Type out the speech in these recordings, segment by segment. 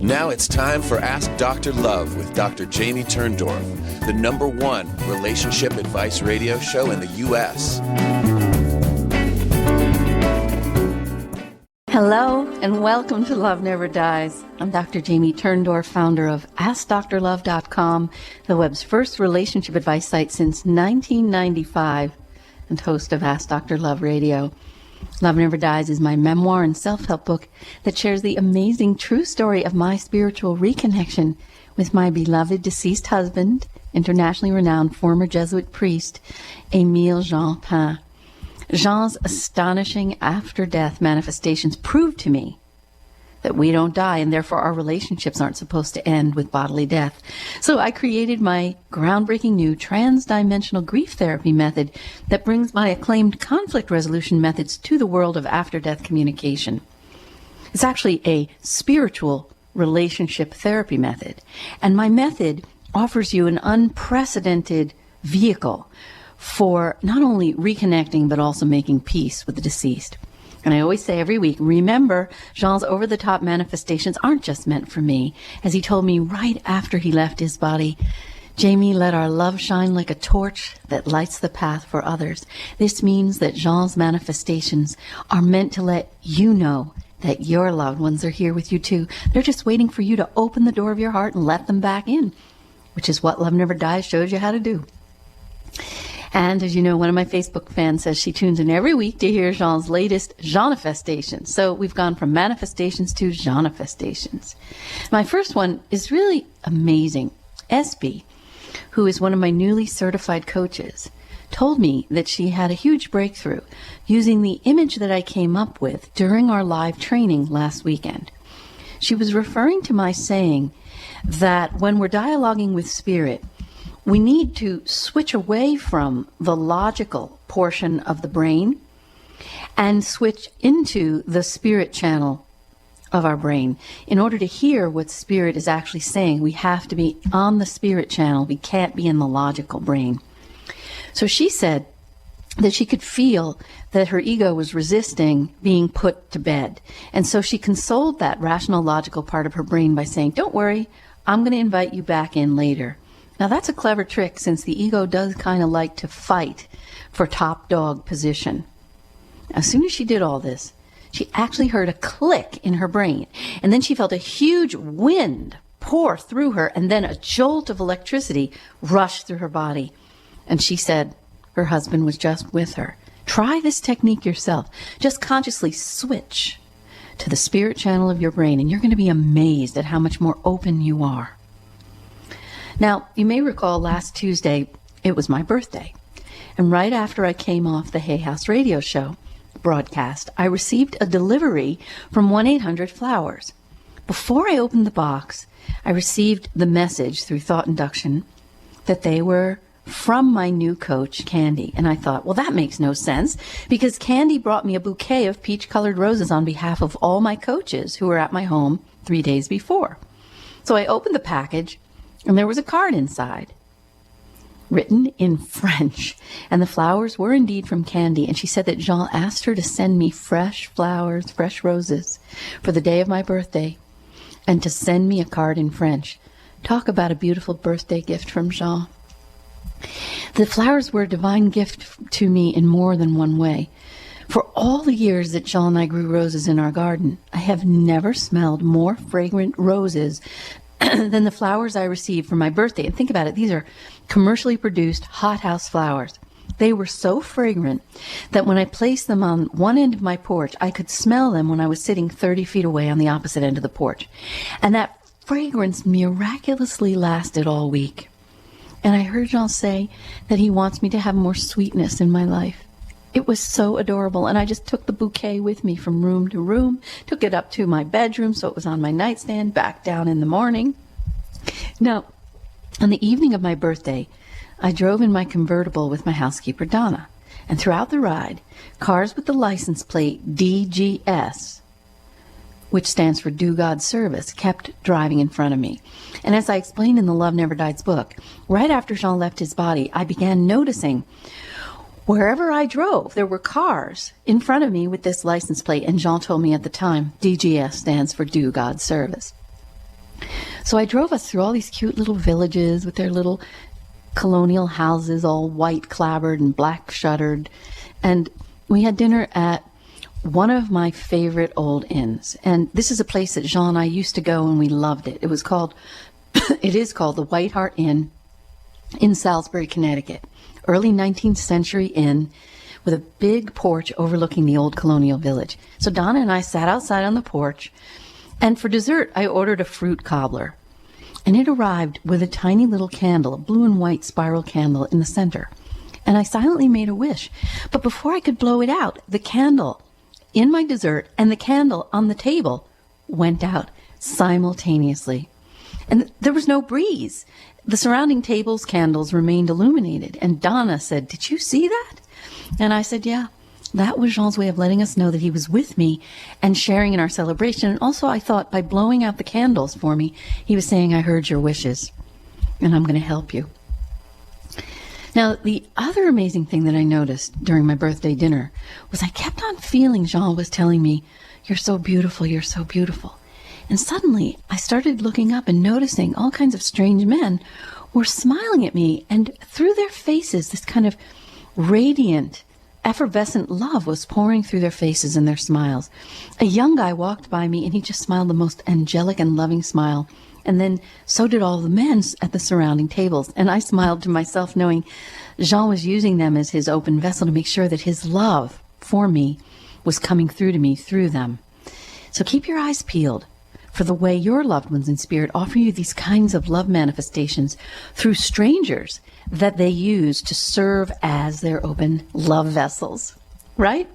Now it's time for Ask Dr. Love with Dr. Jamie Turndorf, the #1 relationship advice radio show in the U.S. Hello, and welcome to Love Never Dies. I'm Dr. Jamie Turndorf, founder of AskDrLove.com, the web's first relationship advice site since 1995, and host of Ask Dr. Love Radio. Love Never Dies is my memoir and self-help book that shares the amazing true story of my spiritual reconnection with my beloved deceased husband, internationally renowned former Jesuit priest, Émile Jean Pain. Jean's astonishing after-death manifestations proved to me that we don't die, and therefore our relationships aren't supposed to end with bodily death. So I created my groundbreaking new trans-dimensional grief therapy method that brings my acclaimed conflict resolution methods to the world of after-death communication. It's actually a spiritual relationship therapy method, and my method offers you an unprecedented vehicle for not only reconnecting but also making peace with the deceased. And I always say every week, remember, Jean's over-the-top manifestations aren't just meant for me. As he told me right after he left his body, Jamie, let our love shine like a torch that lights the path for others. This means that Jean's manifestations are meant to let you know that your loved ones are here with you too. They're just waiting for you to open the door of your heart and let them back in, which is what Love Never Dies shows you how to do. And as you know, one of my Facebook fans says she tunes in every week to hear Jean's latest Jeanifestations. So we've gone from manifestations to Jeanifestations. My first one is really amazing. SB, who is one of my newly certified coaches, told me that she had a huge breakthrough using the image that I came up with during our live training last weekend. She was referring to my saying that when we're dialoguing with spirit, we need to switch away from the logical portion of the brain and switch into the spirit channel of our brain. In order to hear what spirit is actually saying, we have to be on the spirit channel. We can't be in the logical brain. So she said that she could feel that her ego was resisting being put to bed. And so she consoled that rational, logical part of her brain by saying, don't worry, I'm going to invite you back in later. Now that's a clever trick, since the ego does kind of like to fight for top dog position. As soon as she did all this, she actually heard a click in her brain, and then she felt a huge wind pour through her, and then a jolt of electricity rushed through her body. And she said her husband was just with her. Try this technique yourself. Just consciously switch to the spirit channel of your brain, and you're going to be amazed at how much more open you are. Now, you may recall last Tuesday, it was my birthday. And right after I came off the Hay House radio show broadcast, I received a delivery from 1-800-Flowers. Before I opened the box, I received the message through thought induction that they were from my new coach, Candy. And I thought, well, that makes no sense, because Candy brought me a bouquet of peach-colored roses on behalf of all my coaches who were at my home 3 days before. So I opened the package, and there was a card inside, written in French. And the flowers were indeed from Candy. And she said that Jean asked her to send me fresh flowers, fresh roses, for the day of my birthday, and to send me a card in French. Talk about a beautiful birthday gift from Jean. The flowers were a divine gift to me in more than one way. For all the years that Jean and I grew roses in our garden, I have never smelled more fragrant roses than the flowers I received for my birthday. And think about it, these are commercially produced hothouse flowers. They were so fragrant that when I placed them on one end of my porch, I could smell them when I was sitting 30 feet away on the opposite end of the porch. And that fragrance miraculously lasted all week. And I heard Jean say that he wants me to have more sweetness in my life. It was so adorable, and I just took the bouquet with me from room to room, took it up to my bedroom so it was on my nightstand, back down in the morning. Now, on the evening of my birthday, I drove in my convertible with my housekeeper, Donna, and throughout the ride, cars with the license plate DGS, which stands for Do God Service, kept driving in front of me. And as I explained in the Love Never Dies book, right after Jean left his body, I began noticing wherever I drove, there were cars in front of me with this license plate, and Jean told me at the time, DGS stands for Do God Service. So I drove us through all these cute little villages with their little colonial houses, all white clapboard and black shuttered. And we had dinner at one of my favorite old inns. And this is a place that Jean and I used to go, and we loved it. It is called the White Hart Inn in Salisbury, Connecticut. Early 19th century inn with a big porch overlooking the old colonial village. So Donna and I sat outside on the porch, and for dessert, I ordered a fruit cobbler. And it arrived with a tiny little candle, a blue and white spiral candle in the center. And I silently made a wish. But before I could blow it out, the candle in my dessert and the candle on the table went out simultaneously. And there was no breeze. The surrounding table's candles remained illuminated. And Donna said, "Did you see that?" And I said, "Yeah." That was Jean's way of letting us know that he was with me and sharing in our celebration. And also, I thought by blowing out the candles for me, he was saying, "I heard your wishes, and I'm going to help you." Now, the other amazing thing that I noticed during my birthday dinner was I kept on feeling Jean was telling me, "You're so beautiful, you're so beautiful." And suddenly, I started looking up and noticing all kinds of strange men were smiling at me. And through their faces, this kind of radiant, effervescent love was pouring through their faces and their smiles. A young guy walked by me, and he just smiled the most angelic and loving smile. And then so did all the men at the surrounding tables. And I smiled to myself, knowing Jean was using them as his open vessel to make sure that his love for me was coming through to me through them. So keep your eyes peeled for the way your loved ones in spirit offer you these kinds of love manifestations through strangers that they use to serve as their open love vessels, right?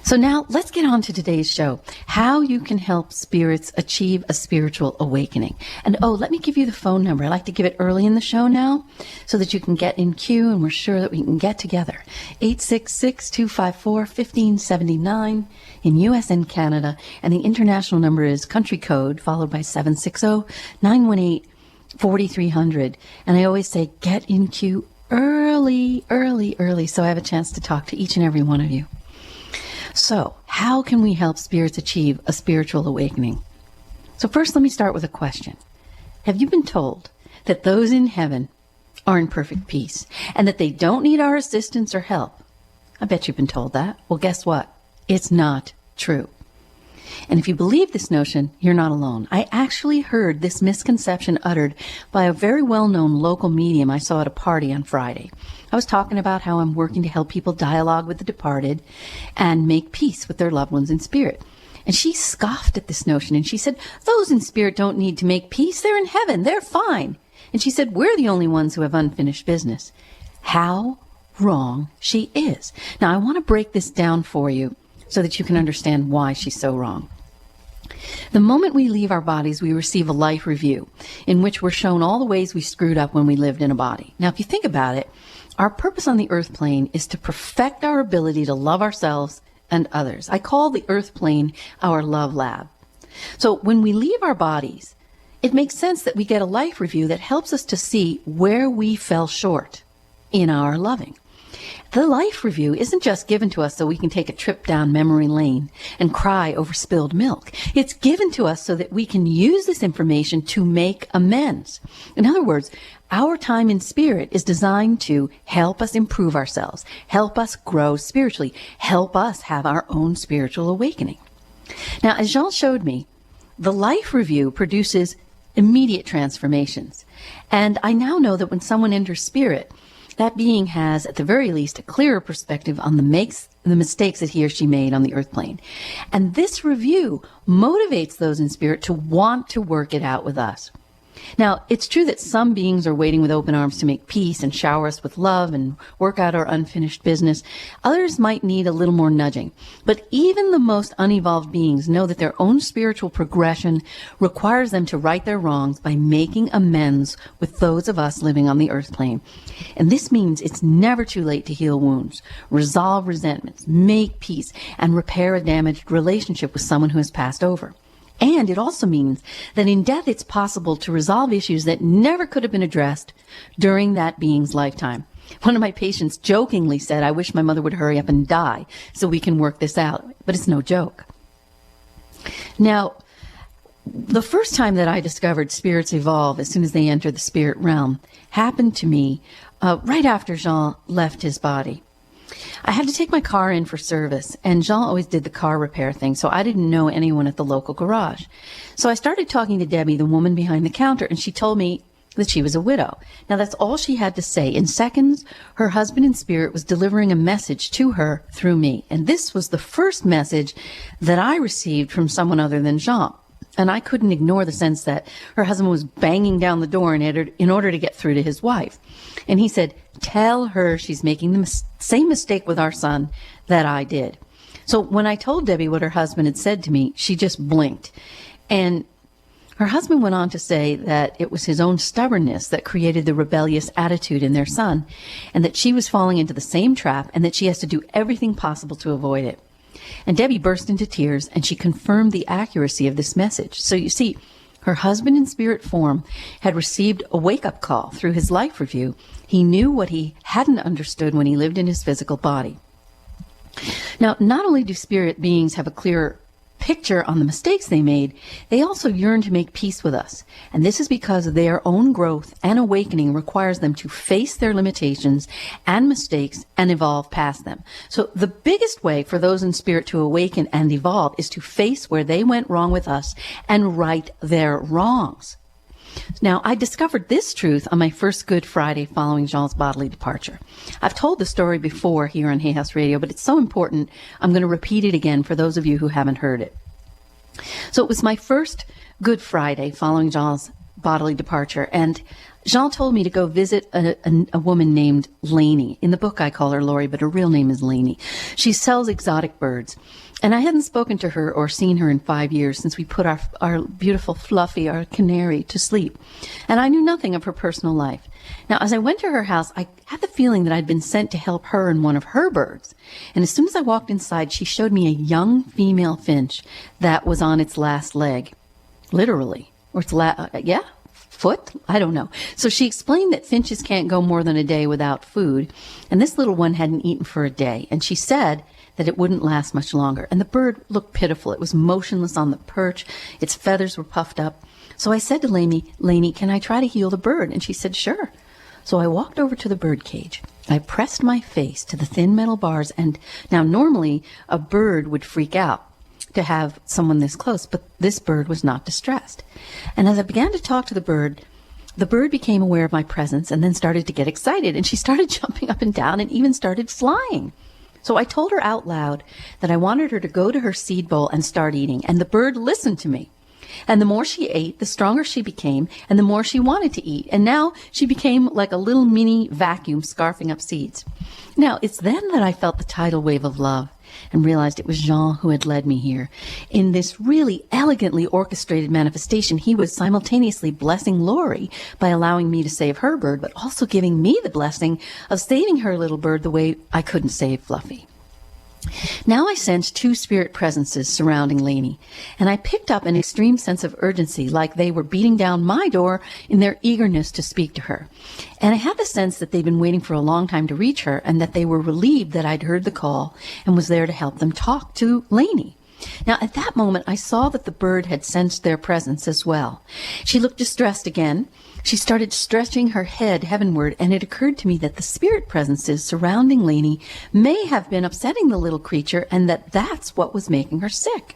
So now let's get on to today's show, how you can help spirits achieve a spiritual awakening. And let me give you the phone number. I like to give it early in the show now so that you can get in queue and we're sure that we can get together. 866-254-1579 in U.S. and Canada. And the international number is country code followed by 760-918-4300. And I always say get in queue early so I have a chance to talk to each and every one of you. So, how can we help spirits achieve a spiritual awakening? So first, let me start with a question. Have you been told that those in heaven are in perfect peace and that they don't need our assistance or help? I bet you've been told that. Well, guess what? It's not true. And if you believe this notion, you're not alone. I actually heard this misconception uttered by a very well-known local medium I saw at a party on Friday. I was talking about how I'm working to help people dialogue with the departed and make peace with their loved ones in spirit. And she scoffed at this notion and she said, "Those in spirit don't need to make peace. They're in heaven. They're fine." And she said, "We're the only ones who have unfinished business." How wrong she is. Now, I want to break this down for you so that you can understand why she's so wrong. The moment we leave our bodies, we receive a life review in which we're shown all the ways we screwed up when we lived in a body. Now, if you think about it, our purpose on the earth plane is to perfect our ability to love ourselves and others. I call the earth plane our love lab. So when we leave our bodies, it makes sense that we get a life review that helps us to see where we fell short in our loving. The life review isn't just given to us so we can take a trip down memory lane and cry over spilled milk. It's given to us so that we can use this information to make amends. In other words, our time in spirit is designed to help us improve ourselves, help us grow spiritually, help us have our own spiritual awakening. Now, as Jean showed me, the life review produces immediate transformations. And I now know that when someone enters spirit, that being has, at the very least, a clearer perspective on the mistakes that he or she made on the earth plane. And this review motivates those in spirit to want to work it out with us. Now, it's true that some beings are waiting with open arms to make peace and shower us with love and work out our unfinished business. Others might need a little more nudging. But even the most unevolved beings know that their own spiritual progression requires them to right their wrongs by making amends with those of us living on the earth plane. And this means it's never too late to heal wounds, resolve resentments, make peace, and repair a damaged relationship with someone who has passed over. And it also means that in death, it's possible to resolve issues that never could have been addressed during that being's lifetime. One of my patients jokingly said, "I wish my mother would hurry up and die so we can work this out." But it's no joke. Now, The first time that I discovered spirits evolve as soon as they enter the spirit realm happened to me right after Jean left his body. I had to take my car in for service, and Jean always did the car repair thing, so I didn't know anyone at the local garage. So I started talking to Debbie, the woman behind the counter, and she told me that she was a widow. Now, that's all she had to say. In seconds, her husband in spirit was delivering a message to her through me, and this was the first message that I received from someone other than Jean. And I couldn't ignore the sense that her husband was banging down the door in order to get through to his wife. And he said, tell her she's making the same mistake with our son that I did. So when I told Debbie what her husband had said to me, she just blinked. And her husband went on to say that it was his own stubbornness that created the rebellious attitude in their son, and that she was falling into the same trap, and that she has to do everything possible to avoid it. And Debbie burst into tears, and she confirmed the accuracy of this message. So you see, her husband in spirit form had received a wake-up call through his life review. He knew what he hadn't understood when he lived in his physical body. Now, not only do spirit beings have a clearer picture on the mistakes they made, they also yearn to make peace with us. And this is because their own growth and awakening requires them to face their limitations and mistakes and evolve past them. So the biggest way for those in spirit to awaken and evolve is to face where they went wrong with us and right their wrongs. Now, I discovered this truth on my first Good Friday following Jean's bodily departure. I've told the story before here on Hay House Radio, but it's so important, I'm going to repeat it again for those of you who haven't heard it. So it was my first Good Friday following Jean's bodily departure, and Jean told me to go visit a woman named Lainey. In the book, I call her Lori, but her real name is Lainey. She sells exotic birds. And I hadn't spoken to her or seen her in 5 years since we put our beautiful Fluffy, our canary, to sleep. And I knew nothing of her personal life. Now, as I went to her house, I had the feeling that I'd been sent to help her and one of her birds. And as soon as I walked inside, she showed me a young female finch that was on its last leg. Literally. Or its foot? I don't know. So she explained that finches can't go more than a day without food. And this little one hadn't eaten for a day. And she said that it wouldn't last much longer. And the bird looked pitiful. It was motionless on the perch. Its feathers were puffed up. So I said to Lainey, can I try to heal the bird? And she said, sure. So I walked over to the bird cage. I pressed my face to the thin metal bars. And now normally a bird would freak out to have someone this close, but this bird was not distressed. And as I began to talk to the bird became aware of my presence and then started to get excited. And she started jumping up and down and even started flying. So I told her out loud that I wanted her to go to her seed bowl and start eating, and the bird listened to me. And the more she ate, the stronger she became, and the more she wanted to eat. And now she became like a little mini vacuum scarfing up seeds. Now, it's then that I felt the tidal wave of love and realized it was Jean who had led me here. In this really elegantly orchestrated manifestation, he was simultaneously blessing Lori by allowing me to save her bird, but also giving me the blessing of saving her little bird the way I couldn't save Fluffy. Now I sensed two spirit presences surrounding Lainey, and I picked up an extreme sense of urgency, like they were beating down my door in their eagerness to speak to her. And I had the sense that they'd been waiting for a long time to reach her, and that they were relieved that I'd heard the call and was there to help them talk to Lainey. Now, at that moment, I saw that the bird had sensed their presence as well. She looked distressed again. She started stretching her head heavenward, and it occurred to me that the spirit presences surrounding Lainey may have been upsetting the little creature, and that that's what was making her sick.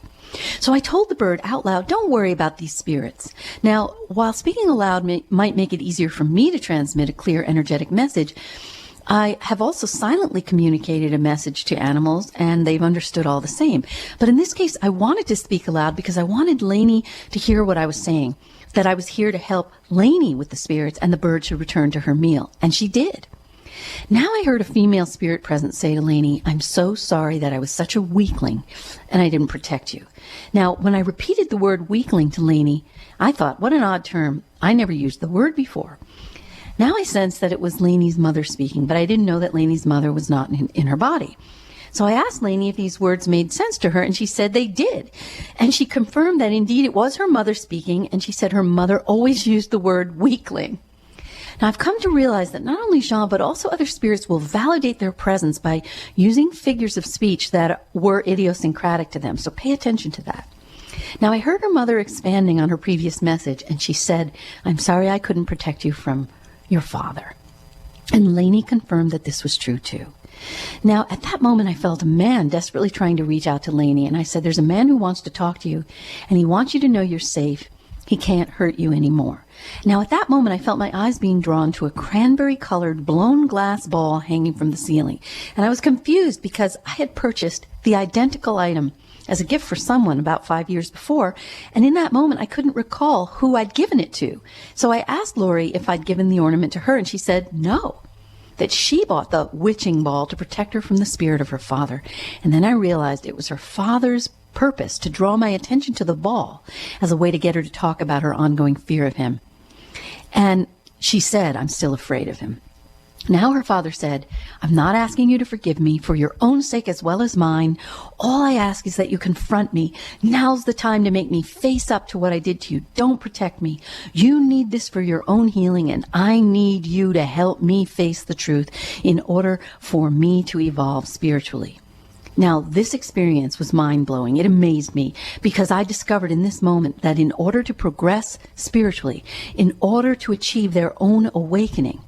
So I told the bird out loud, don't worry about these spirits. Now, while speaking aloud might make it easier for me to transmit a clear, energetic message, I have also silently communicated a message to animals, and they've understood all the same. But in this case, I wanted to speak aloud because I wanted Lainey to hear what I was saying, that I was here to help Lainey with the spirits, and the bird should return to her meal. And she did. Now I heard a female spirit presence say to Lainey, I'm so sorry that I was such a weakling and I didn't protect you. Now, when I repeated the word weakling to Lainey, I thought, what an odd term. I never used the word before. Now I sensed that it was Lainey's mother speaking, but I didn't know that Lainey's mother was not in her body. So I asked Lainey if these words made sense to her, and she said they did. And she confirmed that indeed it was her mother speaking, and she said her mother always used the word weakling. Now I've come to realize that not only Jean, but also other spirits will validate their presence by using figures of speech that were idiosyncratic to them. So pay attention to that. Now, I heard her mother expanding on her previous message, and she said, "I'm sorry I couldn't protect you from your father." And Lainey confirmed that this was true too. Now, at that moment, I felt a man desperately trying to reach out to Lainey, and I said, "There's a man who wants to talk to you, and he wants you to know you're safe. He can't hurt you anymore." Now, at that moment, I felt my eyes being drawn to a cranberry-colored blown glass ball hanging from the ceiling, and I was confused because I had purchased the identical item as a gift for someone about 5 years before, and in that moment, I couldn't recall who I'd given it to. So I asked Lori if I'd given the ornament to her, and she said no, that she bought the witching ball to protect her from the spirit of her father. And then I realized it was her father's purpose to draw my attention to the ball as a way to get her to talk about her ongoing fear of him. And she said, "I'm still afraid of him." Now her father said, "I'm not asking you to forgive me for your own sake as well as mine. All I ask is that you confront me. Now's the time to make me face up to what I did to you. Don't protect me. You need this for your own healing, and I need you to help me face the truth in order for me to evolve spiritually." Now, this experience was mind-blowing. It amazed me because I discovered in this moment that in order to progress spiritually, in order to achieve their own awakening,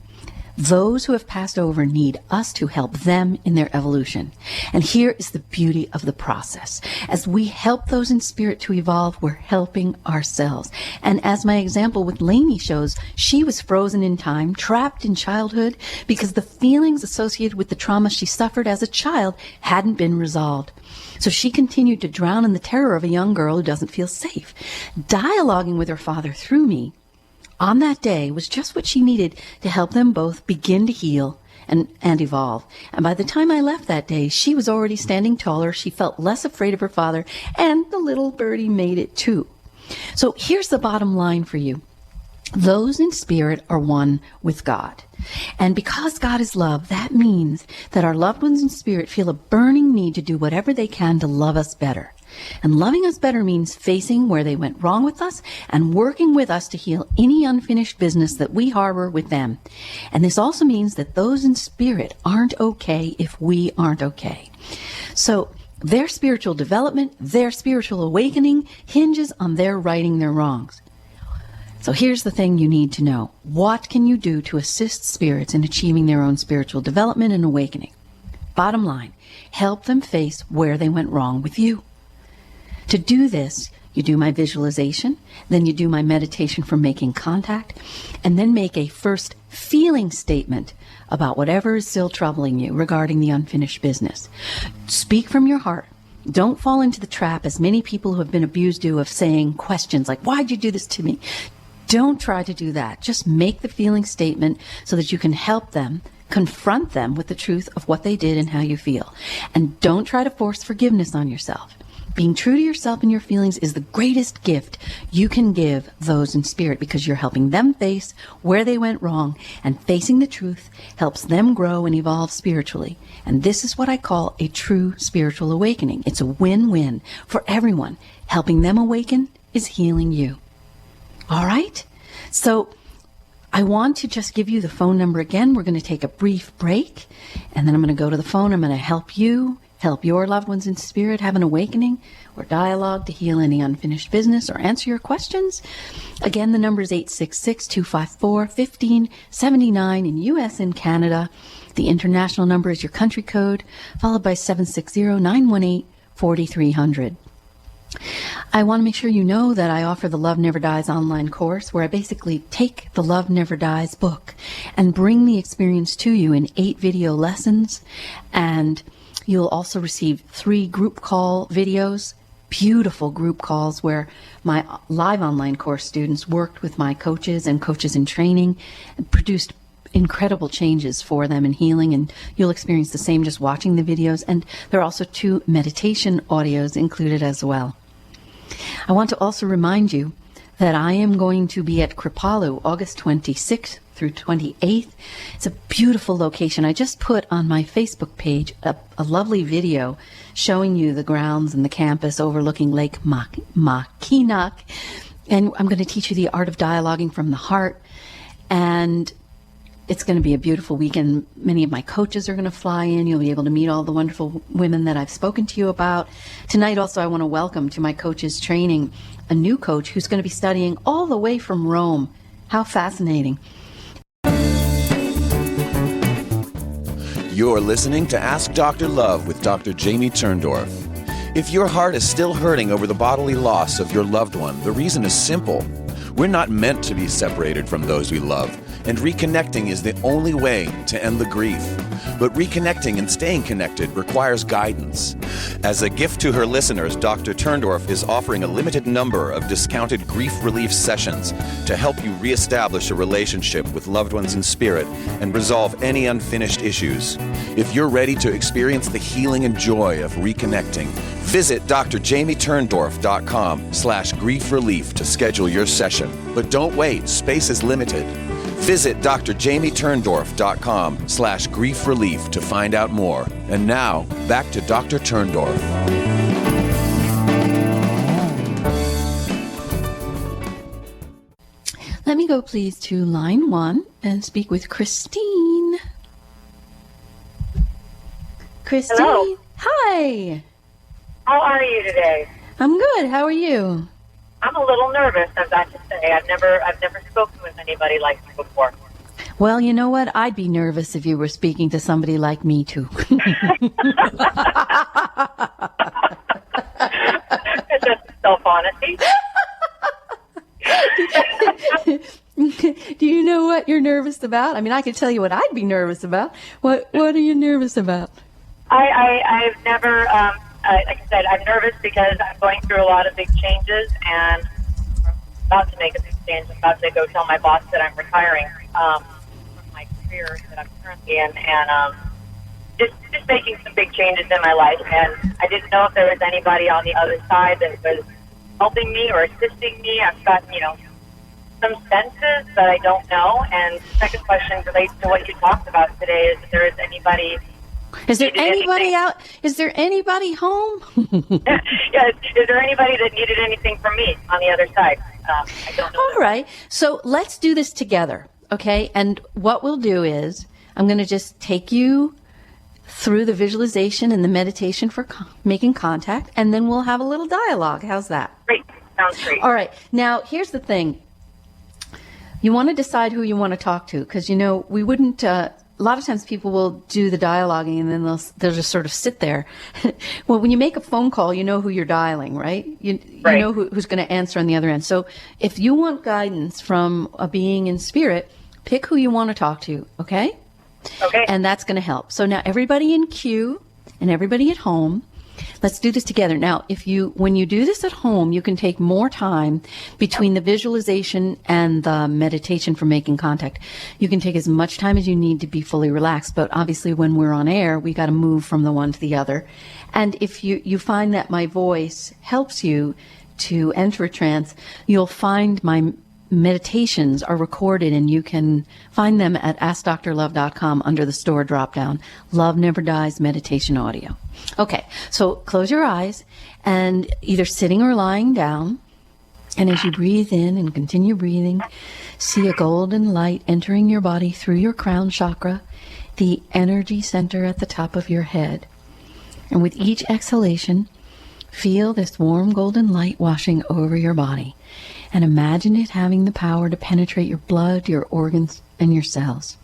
those who have passed over need us to help them in their evolution. And here is the beauty of the process. As we help those in spirit to evolve, we're helping ourselves. And as my example with Lainey shows, she was frozen in time, trapped in childhood, because the feelings associated with the trauma she suffered as a child hadn't been resolved. So she continued to drown in the terror of a young girl who doesn't feel safe. Dialoguing with her father through me on that day was just what she needed to help them both begin to heal and evolve. And by the time I left that day, she was already standing taller. She felt less afraid of her father, and the little birdie made it too. So here's the bottom line for you. Those in spirit are one with God. And because God is love, that means that our loved ones in spirit feel a burning need to do whatever they can to love us better. And loving us better means facing where they went wrong with us and working with us to heal any unfinished business that we harbor with them. And this also means that those in spirit aren't okay if we aren't okay. So their spiritual development, their spiritual awakening hinges on their righting their wrongs. So here's the thing you need to know. What can you do to assist spirits in achieving their own spiritual development and awakening? Bottom line, help them face where they went wrong with you. To do this, you do my visualization, then you do my meditation for making contact, and then make a first feeling statement about whatever is still troubling you regarding the unfinished business. Speak from your heart. Don't fall into the trap, as many people who have been abused do, of saying questions like, "Why'd you do this to me?" Don't try to do that. Just make the feeling statement so that you can help them, confront them with the truth of what they did and how you feel. And don't try to force forgiveness on yourself. Being true to yourself and your feelings is the greatest gift you can give those in spirit, because you're helping them face where they went wrong, and facing the truth helps them grow and evolve spiritually. And this is what I call a true spiritual awakening. It's a win-win for everyone. Helping them awaken is healing you. All right? So I want to just give you the phone number again. We're going to take a brief break, and then I'm going to go to the phone. I'm going to help you help your loved ones in spirit have an awakening or dialogue to heal any unfinished business or answer your questions. Again, the number is 866-254-1579 in U.S. and Canada. The international number is your country code, followed by 760-918-4300. I want to make sure you know that I offer the Love Never Dies online course, where I basically take the Love Never Dies book and bring the experience to you in 8 video lessons. And you'll also receive 3 group call videos, beautiful group calls where my live online course students worked with my coaches and coaches in training and produced incredible changes for them in healing, and you'll experience the same just watching the videos. And there are also 2 meditation audios included as well. I want to also remind you that I am going to be at Kripalu August 26th through 28th. It's a beautiful location. I just put on my Facebook page a lovely video showing you the grounds and the campus overlooking Lake Mackinac. And I'm going to teach you the art of dialoguing from the heart. And It's going to be a beautiful weekend. Many of my coaches are going to fly in. You'll be able to meet all the wonderful women that I've spoken to you about. Tonight also I want to welcome to my coaches training a new coach who's going to be studying all the way from Rome. How fascinating. You're listening to Ask Dr. Love with Dr. Jamie Turndorf. If your heart is still hurting over the bodily loss of your loved one, the reason is simple. We're not meant to be separated from those we love, and reconnecting is the only way to end the grief. But reconnecting and staying connected requires guidance. As a gift to her listeners, Dr. Turndorf is offering a limited number of discounted grief relief sessions to help you reestablish a relationship with loved ones in spirit and resolve any unfinished issues. If you're ready to experience the healing and joy of reconnecting, visit drjamieturndorf.com/grief relief to schedule your session. But don't wait, space is limited. Visit drjamieturndorf.com/grief relief to find out more. And now, back to Dr. Turndorf. Let me go please to line 1 and speak with Christine. Christine. Hello. Hi. How are you today? I'm good. How are you? I'm a little nervous, I've got to say. I've never spoken with anybody like you before. Well, you know what? I'd be nervous if you were speaking to somebody like me, too. It's just self-honesty. Do you know what you're nervous about? I mean, I could tell you what I'd be nervous about. What are you nervous about? I've never, like I said, I'm nervous because I'm going through a lot of big changes and I'm about to make a big change. I'm about to go tell my boss that I'm retiring from my career that I'm currently in, and just making some big changes in my life. And I didn't know if there was anybody on the other side that was helping me or assisting me. I've got, some senses that I don't know. And the second question relates to what you talked about today, is if there is anybody. Is there anybody out? Is there anybody home? Yes. Is there anybody that needed anything from me on the other side? I don't know. All right. So let's do this together, okay? And what we'll do is I'm going to just take you through the visualization and the meditation for making contact, and then we'll have a little dialogue. How's that? Great. Sounds great. All right. Now, here's the thing. You want to decide who you want to talk to, because, we wouldn't... a lot of times people will do the dialoguing and then they'll just sort of sit there. Well, when you make a phone call, you know who you're dialing, right? You know who's going to answer on the other end. So if you want guidance from a being in spirit, pick who you want to talk to, okay? Okay. And that's going to help. So now everybody in queue and everybody at home, let's do this together. Now, when you do this at home, you can take more time between the visualization and the meditation for making contact. You can take as much time as you need to be fully relaxed, but obviously when we're on air, we got to move from the one to the other. And if you find that my voice helps you to enter a trance, you'll find my meditations are recorded, and you can find them at AskDrLove.com under the store drop-down. Love Never Dies Meditation Audio. Okay, so close your eyes, and either sitting or lying down, and as you breathe in and continue breathing, see a golden light entering your body through your crown chakra, the energy center at the top of your head. And with each exhalation, feel this warm golden light washing over your body. And imagine it having the power to penetrate your blood, your organs, and your cells.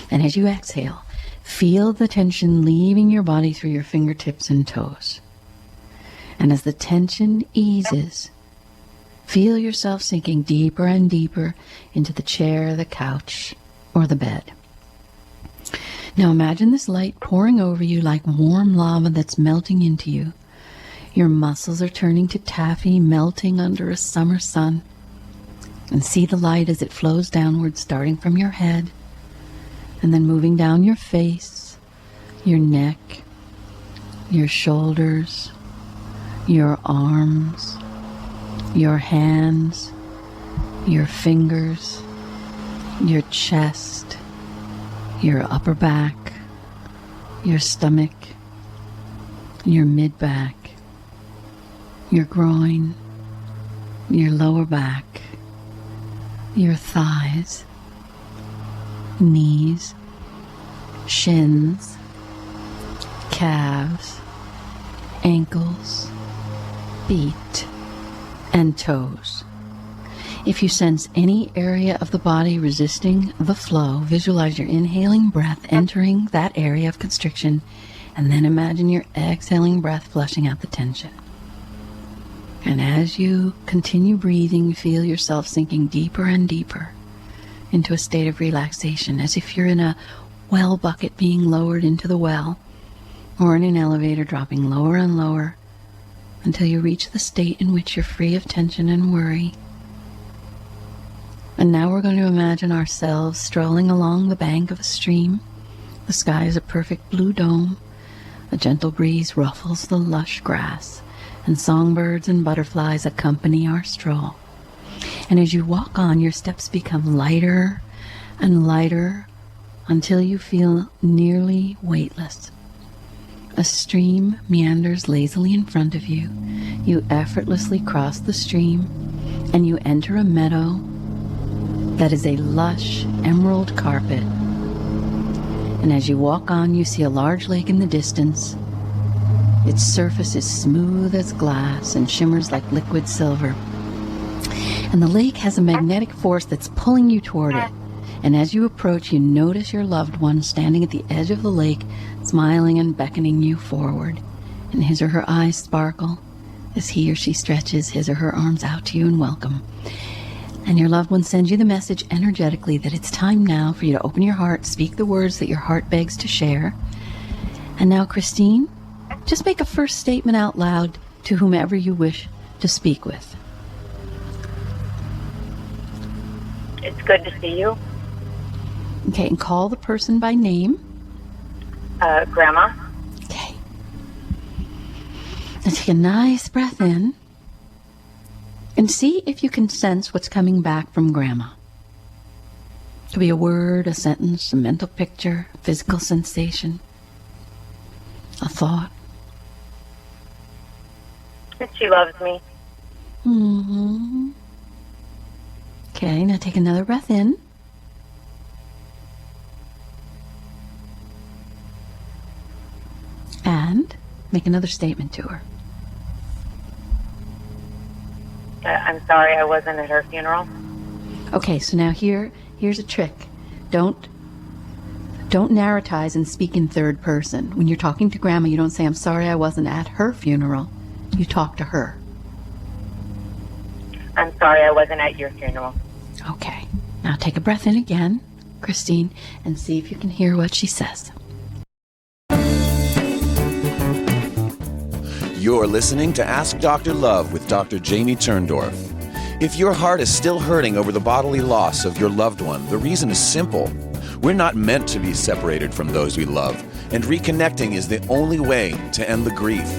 And as you exhale, feel the tension leaving your body through your fingertips and toes. And as the tension eases, feel yourself sinking deeper and deeper into the chair, the couch, or the bed. Now imagine this light pouring over you like warm lava that's melting into you. Your muscles are turning to taffy, melting under a summer sun. And see the light as it flows downward, starting from your head, and then moving down your face, your neck, your shoulders, your arms, your hands, your fingers, your chest, your upper back, your stomach, your mid-back, your groin, your lower back, your thighs, knees, shins, calves, ankles, feet, and toes. If you sense any area of the body resisting the flow, visualize your inhaling breath entering that area of constriction, and then imagine your exhaling breath flushing out the tension. And as you continue breathing, feel yourself sinking deeper and deeper into a state of relaxation, as if you're in a well bucket being lowered into the well, or in an elevator dropping lower and lower until you reach the state in which you're free of tension and worry. And now we're going to imagine ourselves strolling along the bank of a stream. The sky is a perfect blue dome. A gentle breeze ruffles the lush grass, and songbirds and butterflies accompany our stroll. And as you walk on, your steps become lighter and lighter until you feel nearly weightless. A stream meanders lazily in front of you. You effortlessly cross the stream, and you enter a meadow that is a lush emerald carpet. And as you walk on, you see a large lake in the distance. Its surface is smooth as glass and shimmers like liquid silver. And the lake has a magnetic force that's pulling you toward it. And as you approach, you notice your loved one standing at the edge of the lake, smiling and beckoning you forward. And his or her eyes sparkle as he or she stretches his or her arms out to you in welcome. And your loved one sends you the message energetically that it's time now for you to open your heart, speak the words that your heart begs to share. And now, Christine, just make a first statement out loud to whomever you wish to speak with. It's good to see you. Okay, and call the person by name. Grandma. Okay. Now take a nice breath in. And see if you can sense what's coming back from Grandma. It could be a word, a sentence, a mental picture, a physical sensation, a thought. She loves me. Mm-hmm. Okay, now take another breath in. And make another statement to her. I'm sorry I wasn't at her funeral. Okay, so now here's a trick. Don't narratize and speak in third person. When you're talking to Grandma, you don't say, I'm sorry I wasn't at her funeral. You talk to her. I'm sorry I wasn't at your funeral. Okay, now take a breath in again, Christine, and see if you can hear what she says. You're listening to Ask Dr. Love with Dr. Jamie Turndorf. If your heart is still hurting over the bodily loss of your loved one, the reason is simple. We're not meant to be separated from those we love, and reconnecting is the only way to end the grief.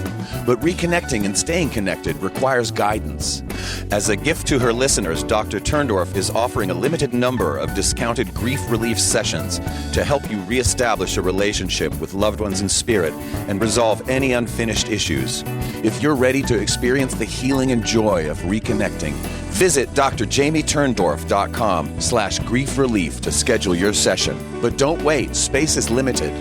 But reconnecting and staying connected requires guidance. As a gift to her listeners, Dr. Turndorf is offering a limited number of discounted grief relief sessions to help you reestablish a relationship with loved ones in spirit and resolve any unfinished issues. If you're ready to experience the healing and joy of reconnecting, visit drjamieturndorf.com/grief relief to schedule your session. But don't wait, space is limited.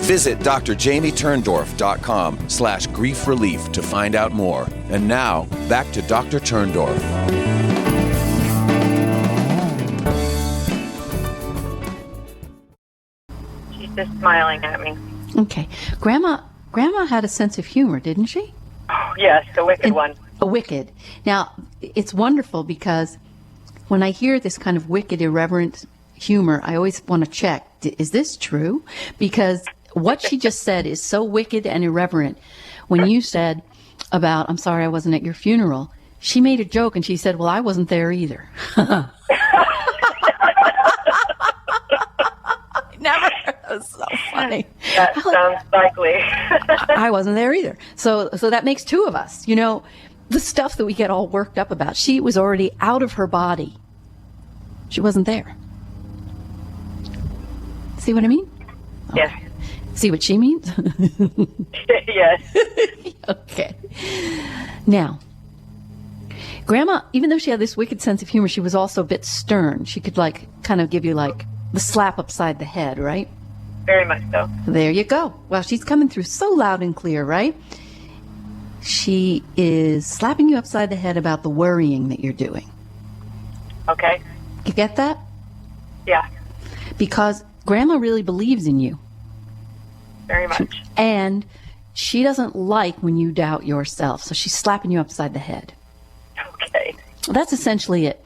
Visit drjamieturndorf.com/grief relief to find out more. And now, back to Dr. Turndorf. She's just smiling at me. Okay. Grandma had a sense of humor, didn't she? Oh, yes, the wicked one. A wicked. Now, it's wonderful because when I hear this kind of wicked, irreverent humor, I always want to check, is this true? Because what she just said is so wicked and irreverent. When you said about, I'm sorry I wasn't at your funeral, she made a joke and she said, well, I wasn't there either. Never. That was so funny. That sounds likely. I wasn't there either. So that makes two of us. You know, the stuff that we get all worked up about, she was already out of her body. She wasn't there. See what I mean? Yes. Okay. See what she means? Yes. Okay. Now, Grandma, even though she had this wicked sense of humor, she was also a bit stern. She could kind of give you The slap upside the head, right? Very much so. There you go. Well, she's coming through so loud and clear, right? She is slapping you upside the head about the worrying that you're doing. Okay. You get that? Yeah. Because Grandma really believes in you. Very much. And she doesn't like when you doubt yourself. So she's slapping you upside the head. Okay. That's essentially it.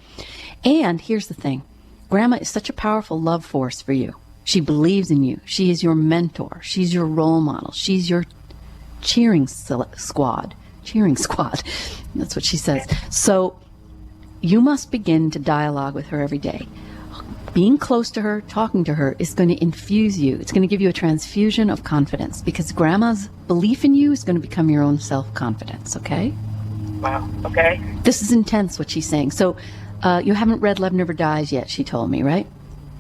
And here's the thing. Grandma is such a powerful love force for you. She believes in you. She is your mentor. She's your role model. She's your cheering squad. Cheering squad. That's what she says. So you must begin to dialogue with her every day. Being close to her, talking to her, is going to infuse you. It's going to give you a transfusion of confidence, because Grandma's belief in you is going to become your own self-confidence, okay? Wow. Okay. This is intense, what she's saying. So you haven't read Love Never Dies yet, she told me, right?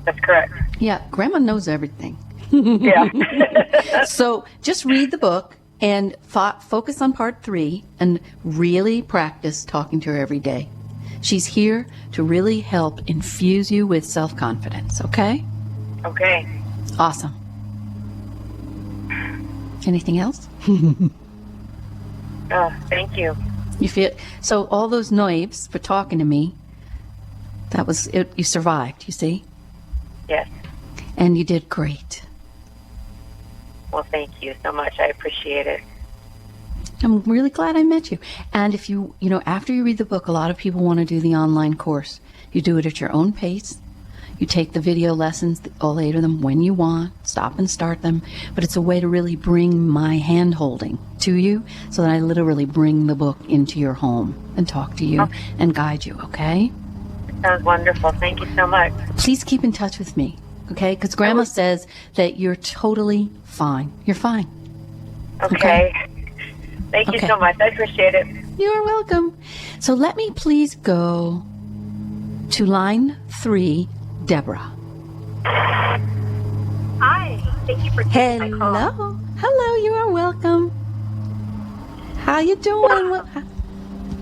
That's correct. Yeah, Grandma knows everything. Yeah. So just read the book and focus on part 3 and really practice talking to her every day. She's here to really help infuse you with self-confidence, okay? Okay. Awesome. Anything else? Thank you. You feel so all those knives for talking to me, that was it, you survived, you see? Yes. And you did great. Well, thank you so much. I appreciate it. I'm really glad I met you. And if you after you read the book, a lot of people want to do the online course. You do it at your own pace. You take the video lessons, all 8 of them, when you want, stop and start them. But it's a way to really bring my hand-holding to you, so that I literally bring the book into your home and talk to you and guide you, okay? Sounds wonderful. Thank you so much. Please keep in touch with me, okay? Because Grandma says that you're totally fine. You're fine. Okay. Thank you so much. I appreciate it. You're welcome. So let me please go to line 3, Deborah. Hi. Thank you for taking my call. Hello. Hello, you are welcome. How you doing?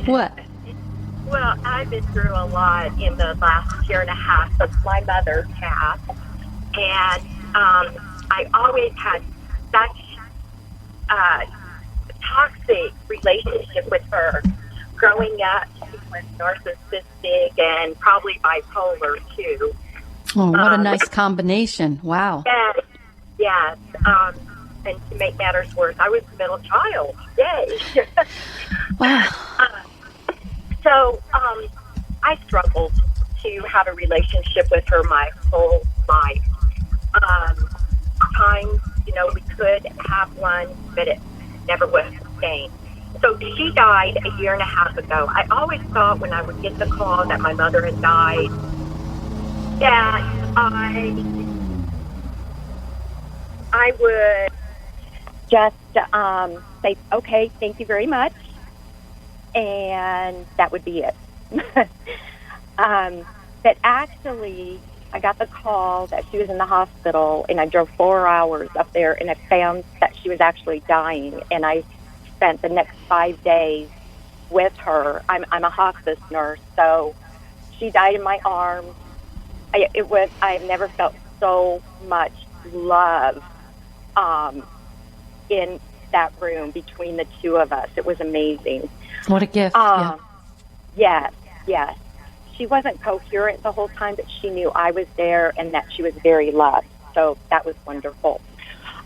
What? Well, I've been through a lot in the last year and a half since my mother passed. And I always had such toxic relationship with her. Growing up, she was narcissistic and probably bipolar too. Oh, what a nice combination. Wow. Yes. And to make matters worse, I was the middle child. Yay. Wow. So I struggled to have a relationship with her my whole life. Times, we could have one, but it never was sustained. So she died a year and a half ago. I always thought when I would get the call that my mother had died, that I would just say, okay, thank you very much, and that would be it. But actually, I got the call that she was in the hospital, and I drove 4 hours up there, and I found that she was actually dying, and I spent the next 5 days with her. I'm a hospice nurse, so she died in my arms. I've never felt so much love in that room between the two of us. It was amazing. What a gift. Yes. She wasn't coherent the whole time, but she knew I was there and that she was very loved. So that was wonderful.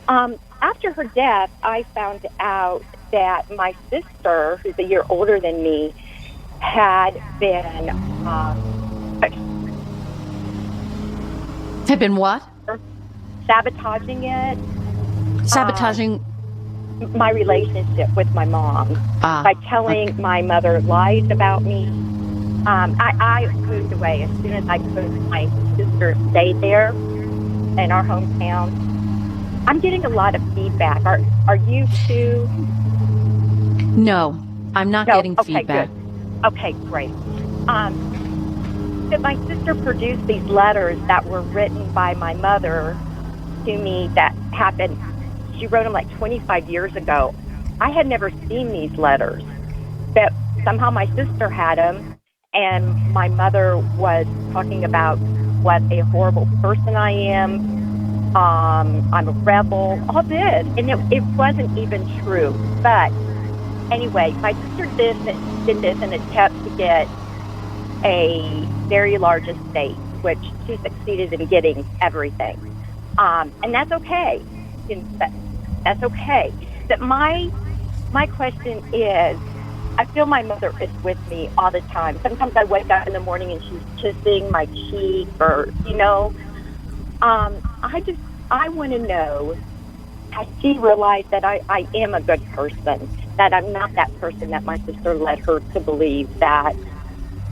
After her death, I found out that my sister, who's a year older than me, had been... Had been what? Sabotaging it. Sabotaging... my relationship with my mom by telling my mother lies about me. I moved away as soon as I could. My sister stayed there in our hometown. I'm getting a lot of feedback. Are you too? No, I'm not getting feedback. Good. Okay, great. But my sister produced these letters that were written by my mother to me that happened. She wrote them like 25 years ago. I had never seen these letters, but somehow my sister had them, and my mother was talking about what a horrible person I am. I'm a rebel, all this. And it wasn't even true. But anyway, my sister did this in an attempt to get a very large estate, which she succeeded in getting everything. And that's okay. That's okay. But my question is, I feel my mother is with me all the time. Sometimes I wake up in the morning and she's kissing my cheek, or, I want to know, has she realized that I am a good person, that I'm not that person that my sister led her to believe that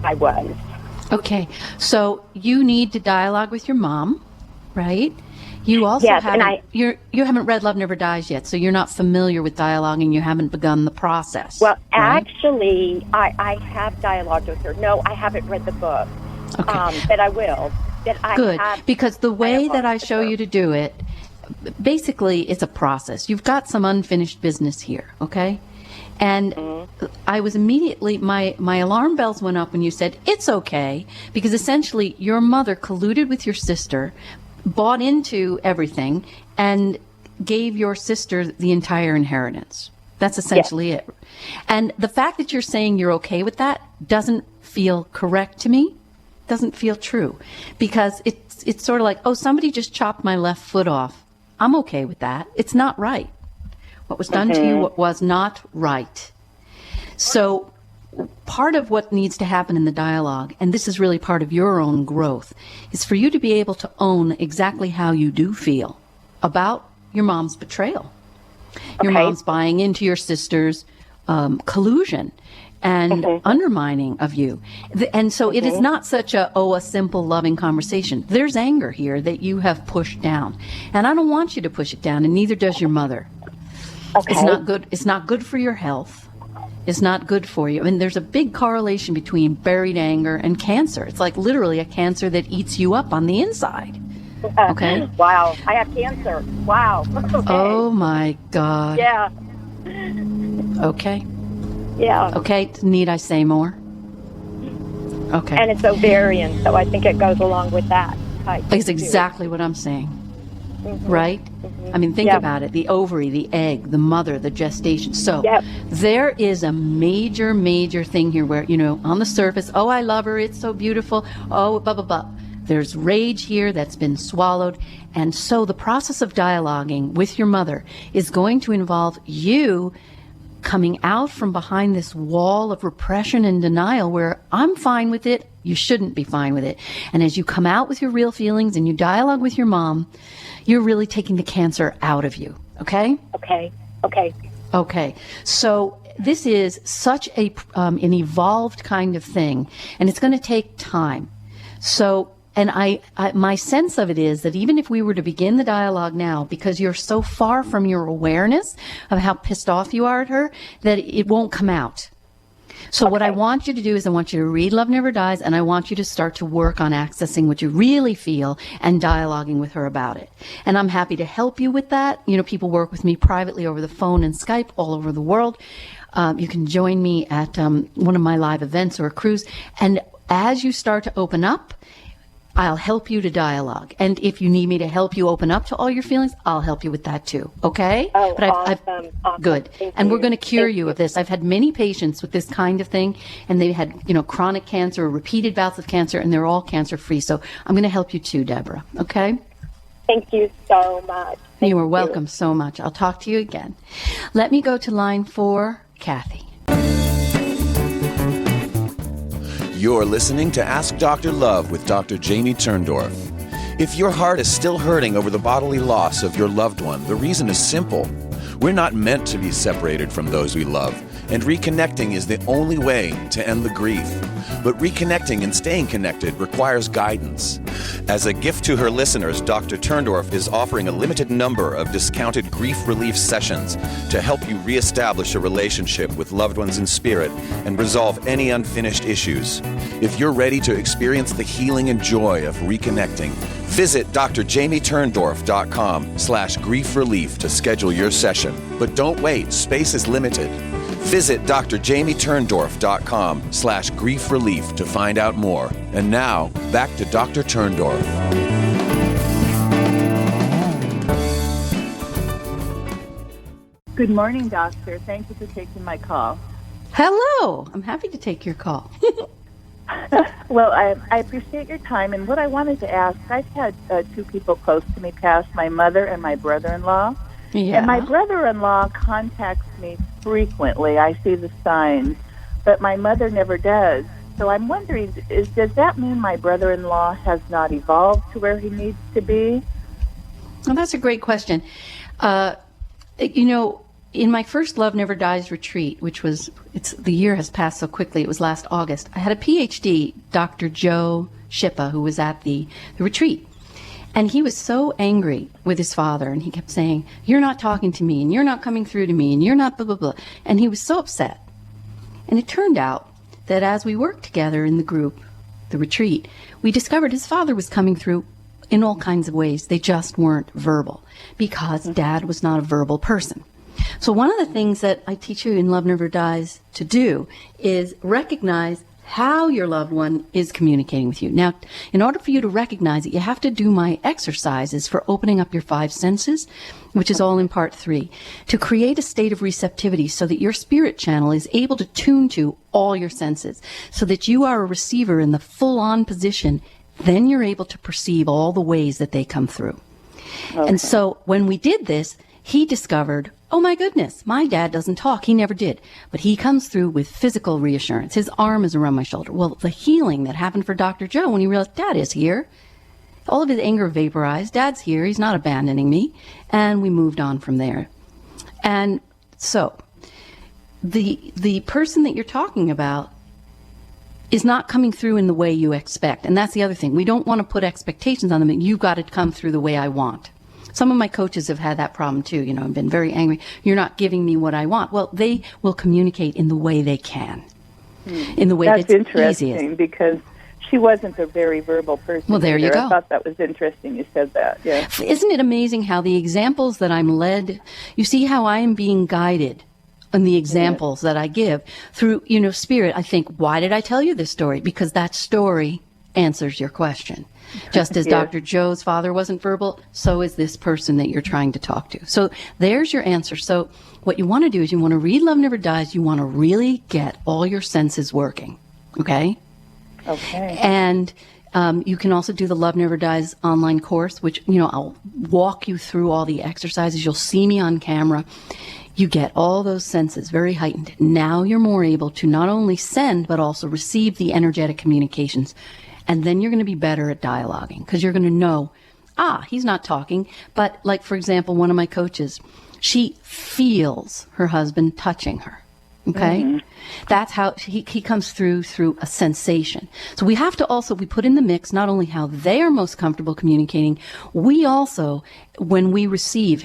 I was? Okay, so you need to dialogue with your mom, right? You also Yes, haven't, you haven't read Love Never Dies yet, so you're not familiar with dialogue and you haven't begun the process. Well, right? actually, I have dialogued with her. No, I haven't read the book, Okay. but I will. Good, because the way that I show you to do it, basically it's a process. You've got some unfinished business here, okay? And I was immediately, my alarm bells went up when you said, it's okay, because essentially your mother colluded with your sister, bought into everything, and gave your sister the entire inheritance. That's essentially it. And the fact that you're saying you're okay with that doesn't feel correct to me, doesn't feel true, because it's sort of like, oh, somebody just chopped my left foot off. I'm okay with that. It's not right. What was done to you was not right. So part of what needs to happen in the dialogue, and this is really part of your own growth, is for you to be able to own exactly how you do feel about your mom's betrayal. Your mom's buying into your sister's collusion and undermining of you. And so it is not such a simple, loving conversation. There's anger here that you have pushed down. And I don't want you to push it down, and neither does your mother. Okay. It's not good. It's not good for your health. It's not good for you. I mean, there's a big correlation between buried anger and cancer. It's like literally a cancer that eats you up on the inside. Okay? Wow. I have cancer. Wow. Okay. Oh, my God. Yeah. Okay. Yeah. Okay. Need I say more? Okay. And it's ovarian, so I think it goes along with that. It's exactly what I'm saying. Right? I mean, think about it. The ovary, the egg, the mother, the gestation. So there is a major, major thing here where, on the surface, oh, I love her, it's so beautiful, oh, blah, blah, blah. There's rage here that's been swallowed. And so the process of dialoguing with your mother is going to involve you coming out from behind this wall of repression and denial where I'm fine with it, you shouldn't be fine with it. And as you come out with your real feelings and you dialogue with your mom, you're really taking the cancer out of you. Okay? Okay. So this is such an evolved kind of thing, and it's going to take time. So, and my sense of it is that even if we were to begin the dialogue now, because you're so far from your awareness of how pissed off you are at her, that it won't come out. So what I want you to do is I want you to read Love Never Dies, and I want you to start to work on accessing what you really feel and dialoguing with her about it. And I'm happy to help you with that. People work with me privately over the phone and Skype all over the world. You can join me at one of my live events or a cruise. And as you start to open up, I'll help you to dialogue. And if you need me to help you open up to all your feelings, I'll help you with that too. Okay? Oh, but awesome. Good. Thank and you. We're going to cure you of this. I've had many patients with this kind of thing, and they had, chronic cancer or repeated bouts of cancer, and they're all cancer free. So I'm going to help you too, Deborah. Okay? Thank you so much. You are welcome so much. I'll talk to you again. Let me go to line 4, Kathy. You're listening to Ask Dr. Love with Dr. Jamie Turndorf. If your heart is still hurting over the bodily loss of your loved one, the reason is simple. We're not meant to be separated from those we love, and reconnecting is the only way to end the grief. But reconnecting and staying connected requires guidance. As a gift to her listeners, Dr. Turndorf is offering a limited number of discounted grief relief sessions to help you reestablish a relationship with loved ones in spirit and resolve any unfinished issues. If you're ready to experience the healing and joy of reconnecting, visit drjamieturndorf.com/grief relief to schedule your session. But don't wait, space is limited. Visit drjamieturndorf.com/grief relief to find out more. And now, back to Dr. Turndorf. Good morning, doctor. Thank you for taking my call. Hello. I'm happy to take your call. Well, I appreciate your time. And what I wanted to ask, I've had two people close to me pass, my mother and my brother-in-law. Yeah. And my brother-in-law contacts me frequently. I see the signs, but my mother never does. So I'm wondering, does that mean my brother-in-law has not evolved to where he needs to be? Well, that's a great question. In my first Love Never Dies retreat, which was, the year has passed so quickly, it was last August, I had a PhD, Dr. Joe Shippa, who was at the retreat. And he was so angry with his father, and he kept saying, "You're not talking to me, and you're not coming through to me, and you're not blah, blah, blah." And he was so upset. And it turned out that as we worked together in the group, the retreat, we discovered his father was coming through in all kinds of ways. They just weren't verbal, because Dad was not a verbal person. So one of the things that I teach you in Love Never Dies to do is recognize how your loved one is communicating with you. Now, in order for you to recognize it, you have to do my exercises for opening up your five senses, which is all in part 3, to create a state of receptivity so that your spirit channel is able to tune to all your senses, so that you are a receiver in the full-on position. Then you're able to perceive all the ways that they come through. Okay. And so when we did this, he discovered, oh my goodness, my dad doesn't talk. He never did. But he comes through with physical reassurance. His arm is around my shoulder. Well, the healing that happened for Dr. Joe when he realized Dad is here, all of his anger vaporized. Dad's here. He's not abandoning me. And we moved on from there. And so the person that you're talking about is not coming through in the way you expect. And that's the other thing. We don't want to put expectations on them. You've got to come through the way I want. Some of my coaches have had that problem too, and been very angry. You're not giving me what I want. Well, they will communicate in the way they can, in the way that's interesting easiest. Because she wasn't a very verbal person. Well, there either. you go. I thought that was interesting you said that. Yeah. Isn't it amazing how the examples that I'm led, you see how I am being guided in the examples that I give through, spirit. I think, why did I tell you this story? Because that story answers your question. Just as Dr. Joe's father wasn't verbal, so is this person that you're trying to talk to. So there's your answer. So what you want to do is you want to read Love Never Dies. You want to really get all your senses working. Okay? Okay. And you can also do the Love Never Dies online course, which, I'll walk you through all the exercises. You'll see me on camera. You get all those senses very heightened. Now you're more able to not only send, but also receive the energetic communications. And then you're going to be better at dialoguing, because you're going to know, he's not talking. But like, for example, one of my coaches, she feels her husband touching her. Okay? Mm-hmm. That's how he comes through a sensation. So we have to also, we put in the mix not only how they are most comfortable communicating, we also, when we receive,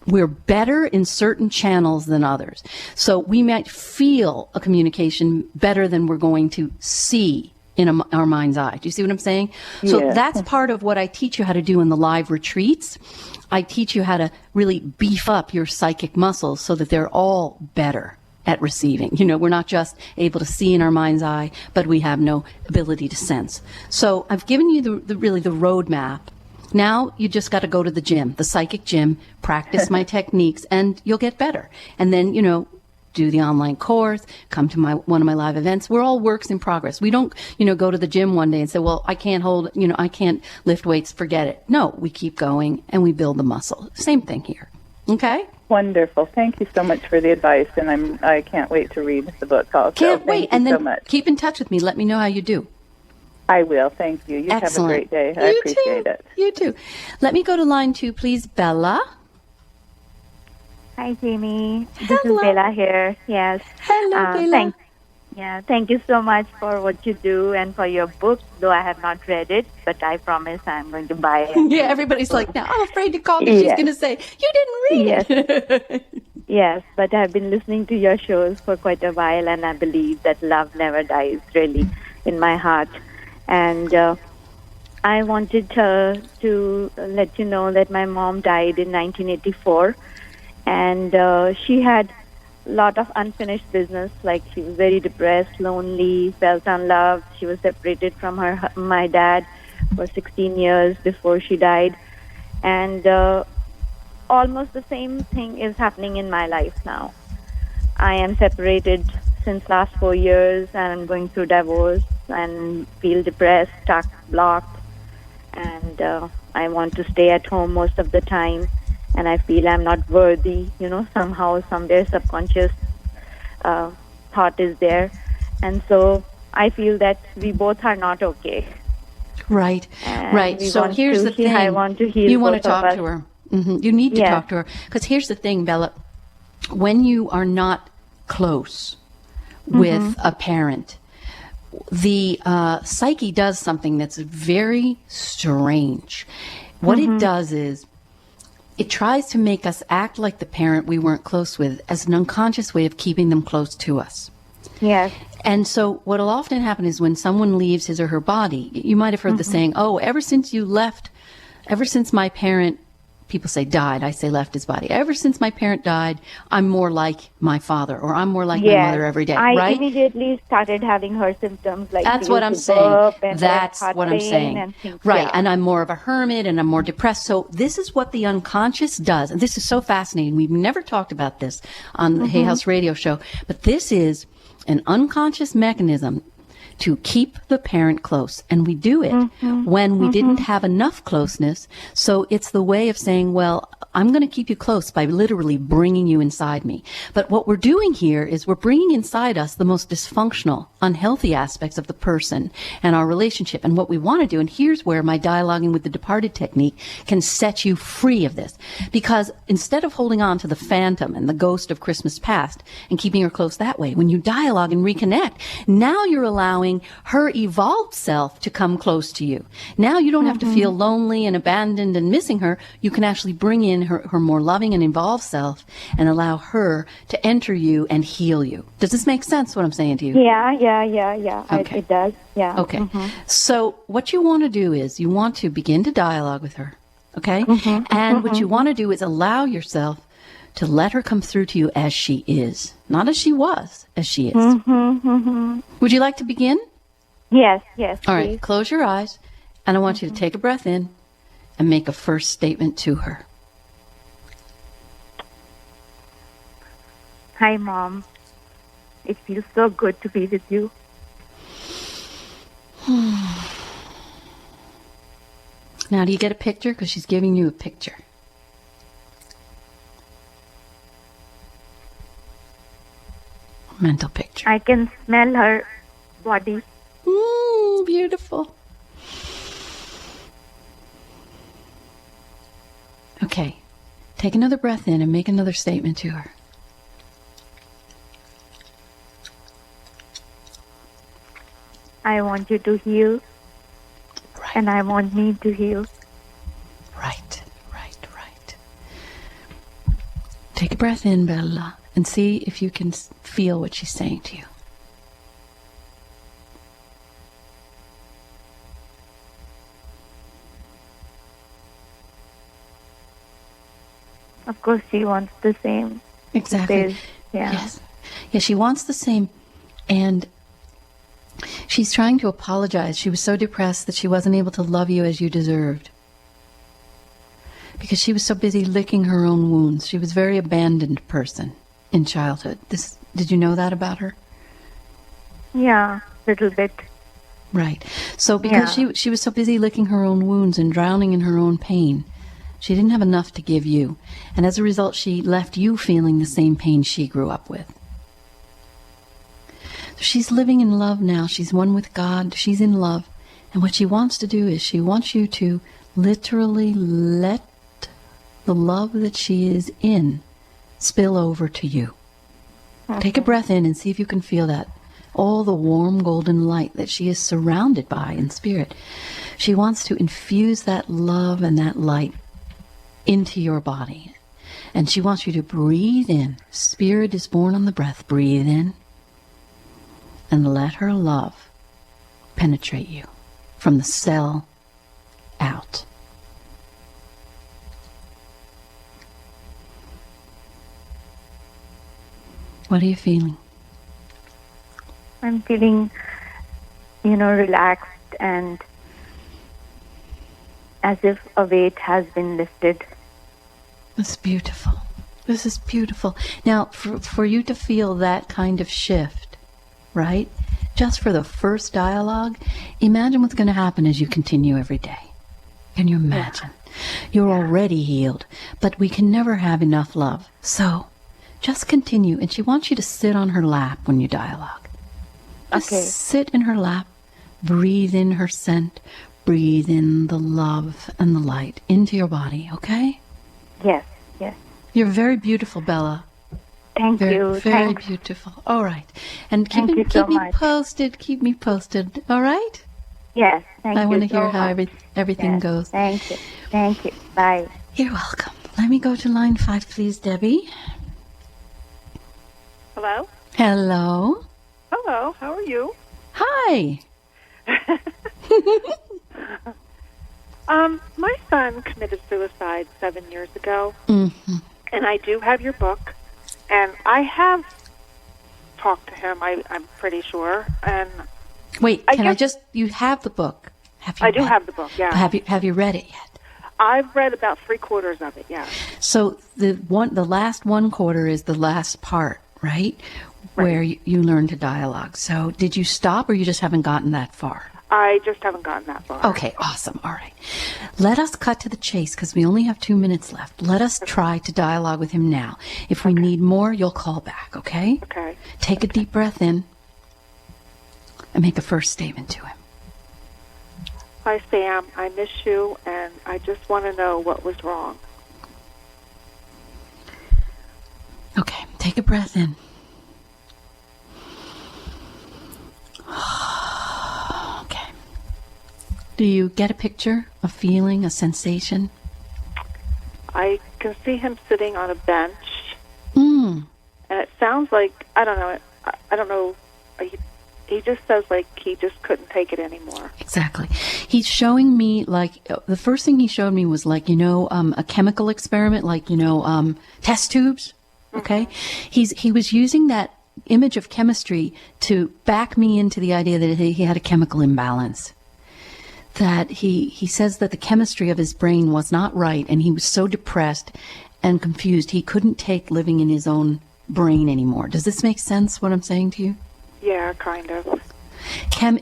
we're better in certain channels than others. So we might feel a communication better than we're going to see in our mind's eye. Do you see what I'm saying? So that's part of what I teach you how to do in the live retreats. I teach you how to really beef up your psychic muscles so that they're all better at receiving. We're not just able to see in our mind's eye, but we have no ability to sense. So I've given you the roadmap. Now you just got to go to the gym, the psychic gym, practice my techniques, and you'll get better. And then, do the online course, come to one of my live events. We're all works in progress. We don't, go to the gym one day and say, well, I can't I can't lift weights, forget it. No, we keep going and we build the muscle. Same thing here. Okay? Wonderful. Thank you so much for the advice, and I can't wait to read the book also. Can't wait. And then so much. Keep in touch with me. Let me know how you do. I will. Thank you. You Excellent. have a great day. I appreciate it. You too. Let me go to line 2, please. Bella. Hi, Jamie. Hello. This is Bella here. Yes. Hello, Bella. Thank you so much for what you do and for your book, though I have not read it, but I promise I'm going to buy it. Yeah, everybody's like, now I'm afraid to call because she's going to say, you didn't read it. Yes, but I've been listening to your shows for quite a while, and I believe that love never dies, really, in my heart. And I wanted to let you know that my mom died in 1984, and she had lot of unfinished business. Like she was very depressed, lonely, felt unloved. She was separated from my dad for 16 years before she died, and almost the same thing is happening in my life now. I am separated since last 4 years, and I'm going through divorce and feel depressed, stuck, blocked, and I want to stay at home most of the time, and I feel I'm not worthy. Somehow, somewhere, subconscious thought is there, and so I feel that we both are not okay. Right, And right. So here's the thing. I want to heal you want to both of talk us. to her. You need to Yes. talk to her. Because here's the thing, Bella. When you are not close with a parent, the psyche does something that's very strange. What it does is it tries to make us act like the parent we weren't close with as an unconscious way of keeping them close to us. Yes. And so what will often happen is when someone leaves his or her body, you might have heard the saying, oh, ever since you left, ever since my parent, people say died, I say left his body. Ever since my parent died, I'm more like my father, or I'm more like my mother every day, I right? immediately started having her symptoms like That's she what used I'm to saying. burp and That's heart what I'm pain saying. and things. Right. Yeah. And I'm more of a hermit and I'm more depressed. So this is what the unconscious does. And this is so fascinating. We've never talked about this on the Hay House radio show, but this is an unconscious mechanism to keep the parent close. And we do it when we didn't have enough closeness. So it's the way of saying, well, I'm going to keep you close by literally bringing you inside me. But what we're doing here is we're bringing inside us the most dysfunctional, unhealthy aspects of the person and our relationship. And what we want to do, and here's where my dialoguing with the departed technique can set you free of this. Because instead of holding on to the phantom and the ghost of Christmas past and keeping her close that way, when you dialogue and reconnect, now you're allowing her evolved self to come close to you. Now you don't have to feel lonely and abandoned and missing her. You can actually bring in her more loving and involved self and allow her to enter you and heal you. Does this make sense, what I'm saying to you? Yeah. Okay. It does. Yeah. Okay. So what you want to do is you want to begin to dialogue with her. Okay? And what you want to do is allow yourself to let her come through to you as she is. Not as she was, as she is. Would you like to begin? Yes. All right. Please. Close your eyes. And I want you to take a breath in and make a first statement to her. Hi, Mom. It feels so good to be with you. Now, do you get a picture? Because she's giving you a picture. Mental picture. I can smell her body. Beautiful. Okay. Take another breath in and make another statement to her. I want you to heal, Right. and I want me to heal. Right. Take a breath in, Bella, and see if you can feel what she's saying to you. Of course, she wants the same. Exactly. Yeah. Yes. Yeah, she wants the same. And she's trying to apologize. She was so depressed that she wasn't able to love you as you deserved. Because she was so busy licking her own wounds. She was a very abandoned person in childhood. Did you know that about her? Yeah, little bit. Right. So because she was so busy licking her own wounds and drowning in her own pain, she didn't have enough to give you. And as a result, she left you feeling the same pain she grew up with. So she's living in love now. She's one with God. She's in love. And what she wants to do is she wants you to literally let the love that she is in spill over to you. Take a breath in and see if you can feel that. All the warm golden light that she is surrounded by in spirit. She wants to infuse that love and that light into your body. And she wants you to breathe in. Spirit is born on the breath. Breathe in. And let her love penetrate you from the cell out. What are you feeling? I'm feeling, relaxed and as if a weight has been lifted. It's beautiful. This is beautiful. Now, for you to feel that kind of shift, right? Just for the first dialogue, imagine what's going to happen as you continue every day. Can you imagine? You're already healed, but we can never have enough love. So, just continue. And she wants you to sit on her lap when you dialogue. Just sit in her lap, breathe in her scent, breathe in the love and the light into your body, okay? Yes. You're very beautiful, Bella. Thank you. Very beautiful. All right. And keep me posted. Keep me posted. All right? Yes. Thank you. I want to hear so how much. everything goes. Thank you. Thank you. Bye. You're welcome. Let me go to line 5, please, Debbie. Hello? Hello. Hello, how are you? Hi. My son committed suicide 7 years ago, Mm-hmm. and I do have your book, and I have talked to him, I'm pretty sure, and... Wait, you have the book. I do have the book, yeah. Have you read it yet? I've read about 3/4 of it, yeah. So the last 1/4 is the last part, right? Where you learn to dialogue. So did you stop or you just haven't gotten that far? I just haven't gotten that far. Okay, awesome. All right. Let us cut to the chase because we only have 2 minutes left. Let us try to dialogue with him now. If we need more, you'll call back, okay? Okay. Take a deep breath in and make a first statement to him. Hi, Sam. I miss you, and I just want to know what was wrong. Okay, take a breath in. Okay. Do you get a picture, a feeling, a sensation? I can see him sitting on a bench, Mm. and it sounds like, I don't know, he just says like he just couldn't take it anymore. Exactly. He's showing me the first thing he showed me was a chemical experiment, test tubes. Okay. Mm-hmm. He was using that image of chemistry to back me into the idea that he had a chemical imbalance. That he says that the chemistry of his brain was not right, and he was so depressed and confused he couldn't take living in his own brain anymore. Does this make sense, what I'm saying to you? Yeah, kind of.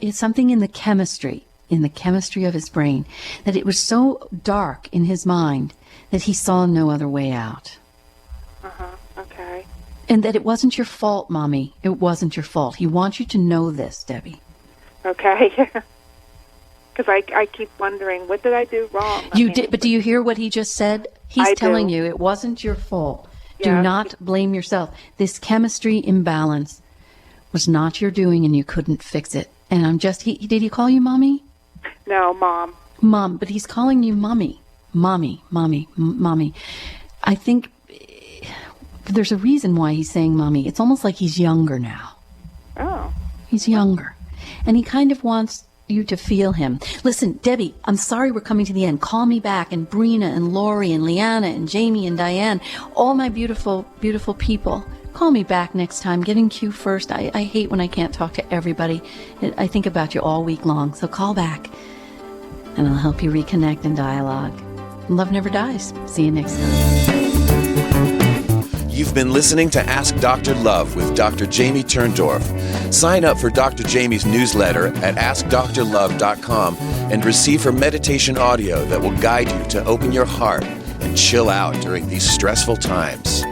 It's something in the chemistry of his brain, that it was so dark in his mind that he saw no other way out. Okay. And that it wasn't your fault, Mommy. It wasn't your fault. He wants you to know this, Debbie. Okay. Because I keep wondering, what did I do wrong? Did, but do you hear what he just said? He's telling you it wasn't your fault. Yeah. Do not blame yourself. This chemistry imbalance was not your doing, and you couldn't fix it. And did he call you Mommy? No, Mom. Mom, but he's calling you Mommy. Mommy. I think there's a reason why he's saying Mommy. It's almost like he's younger now. Oh. He's younger. And he kind of wants you to feel him. Listen, Debbie, I'm sorry we're coming to the end. Call me back, and Brina and Lori and Leanna and Jamie and Diane, all my beautiful, beautiful people. Call me back next time. Get in queue first. I hate when I can't talk to everybody. I think about you all week long. So call back, and I'll help you reconnect and dialogue. Love never dies. See you next time. You've been listening to Ask Dr. Love with Dr. Jamie Turndorf. Sign up for Dr. Jamie's newsletter at AskDrLove.com and receive her meditation audio that will guide you to open your heart and chill out during these stressful times.